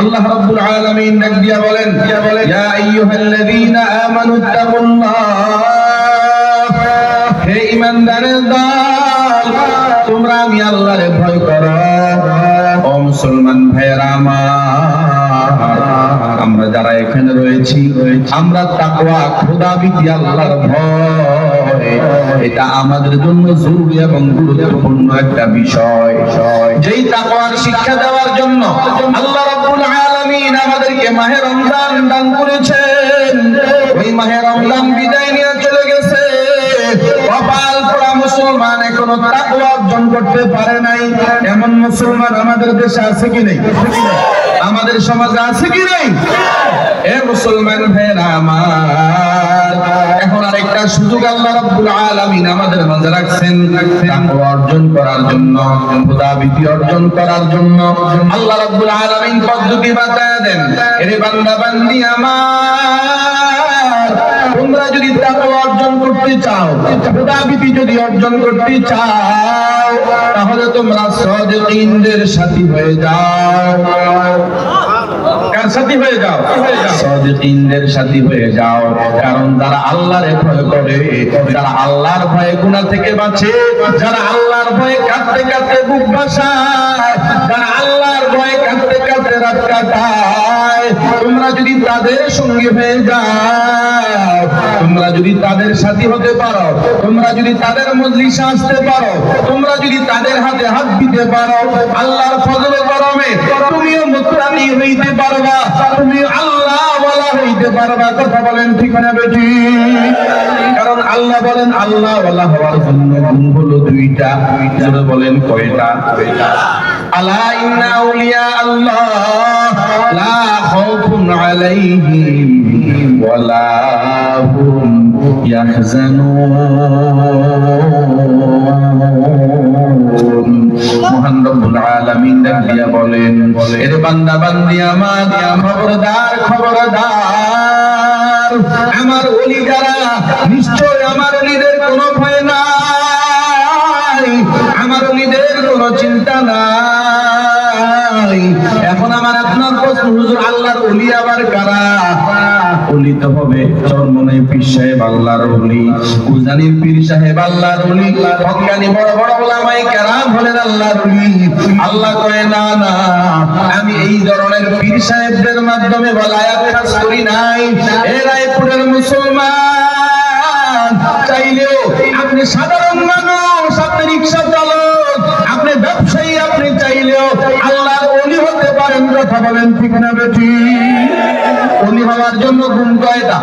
আল্লাহ রাব্বুল আলামিন ডাক দিয়া বলেন, ইয়া আইয়ুহাল্লাযীনা আমানুত্তাকুল্লাহ, হে ঈমানদারের দল, তোমরা আমি আল্লাহরে ভয় করো। ও মুসলমান ভাইয়েরা আমার, আমরা যারা এখানে রয়েছি, আমরা তাকওয়া, খোদাভীতি, আল্লাহর ভয়, এটা আমাদের জন্য জরুরি এবং গুরুত্বপূর্ণ একটা বিষয়। যেই তাকওয়ার শিক্ষা দেওয়ার জন্য আল্লাহ রাব্বুল আলামিন আমাদেরকে মাহে রমজান দান করেছেন। ওই মাহে রমজান বিদায় নিয়ে চলে গেছে, কপাল পোড়া মুসলমান এখনো তাকওয়া অর্জন করতে পারে নাই। এমন মুসলমান আমাদের দেশে আছে কি নেই? আমাদের সমাজে আছে কি নেই? এ মুসলমান ভাইরা আমার, এখন আরেকটা সুযোগ আল্লাহ রাব্বুল আলামিন আমাদের মাঝে রাখছেন তাকওয়া অর্জন করার জন্য, খোদাভীতি অর্জন করার জন্য। আল্লাহ রাব্বুল আলামিন পদ্ধতি বাতায়া দেন, এরে বান্দা বান্দি আমার, তোমরা যদি তাকওয়া অর্জন করতে চাও, খোদাভীতি যদি অর্জন করতে চাও, তাহলে তোমরা সাদিকিনদের সাথী হয়ে যাও। কার সাথী হয়ে যাও? সাদিকিনদের সাথী হয়ে যাও। কারণ যারা আল্লাহরে ভয় করে, যারা আল্লাহর ভয়ে গুনাহ থেকে বাঁচে, যারা আল্লাহর ভয়ে কাঁদতে কাঁদতে বুক ভাসায়, যারা আল্লাহর ভয়ে কাঁদতে কাঁদতে রাত কাটায়, তোমরা যদি তাদের সঙ্গী হয়ে যাও, তোমরা যদি তাদের সাথী হতে পারো, তোমরা যদি তাদের মজলিসে আসতে পারো, তোমরা যদি তাদের হাতে হাত দিতে পারো, আল্লাহর ফজলে করমে তুমিও মুত্তাকি হইতে পারবা, তুমি আল্লাহ ওয়ালা হইতে পারবা। কথা বলেন ঠিক না বেটি? কারণ আল্লাহ বলেন আল্লাহ ওয়ালা হওয়ার জন্য গুণ হলো দুইটা। জোরে বলেন কয়টা? আলা ইন্না আউলিয়া আল্লাহ লা খাউফুন আলাইহিম ওয়ালা হুম ইয়াহজানুন। মহান রব্বুল আলামিন দিয়া বলেন, এর বান্দা বান্দি আমার, খবরদার খবরদার, আমার ওলি যারা, নিশ্চয় আমার ওলিদের কোনো ভয় নাই, আমার ওলিদের কোনো চিন্তা নাই। এখন আমার আপনার প্রশ্ন, হুজুর আল্লাহর ওলি আবার কারা? ওলি তো হবে চরমনাই পীর সাহেব আল্লাহর ওলি, উজানির পীর সাহেব আল্লাহর ওলি, হক্কানি বড় বড় উলামায়ে কেরাম হলেন আল্লাহর ওলি। আল্লাহ কয় না না, আমি এই ধরনের পীর সাহেবদের মাধ্যমে ওলায়াত কাজ করি নাই। এ রায়পুরের মুসলমান, চাইলেও আপনি সাধারণ মানুষ, আপনি রিকশা চালক, আপনি ব্যবসায়ী, আপনি চাইলেও আল্লাহর ওলি হতে পারেন। কথা বলেন ঠিক না বেটি? ওলি হওয়ার জন্য গুণ কয়টা?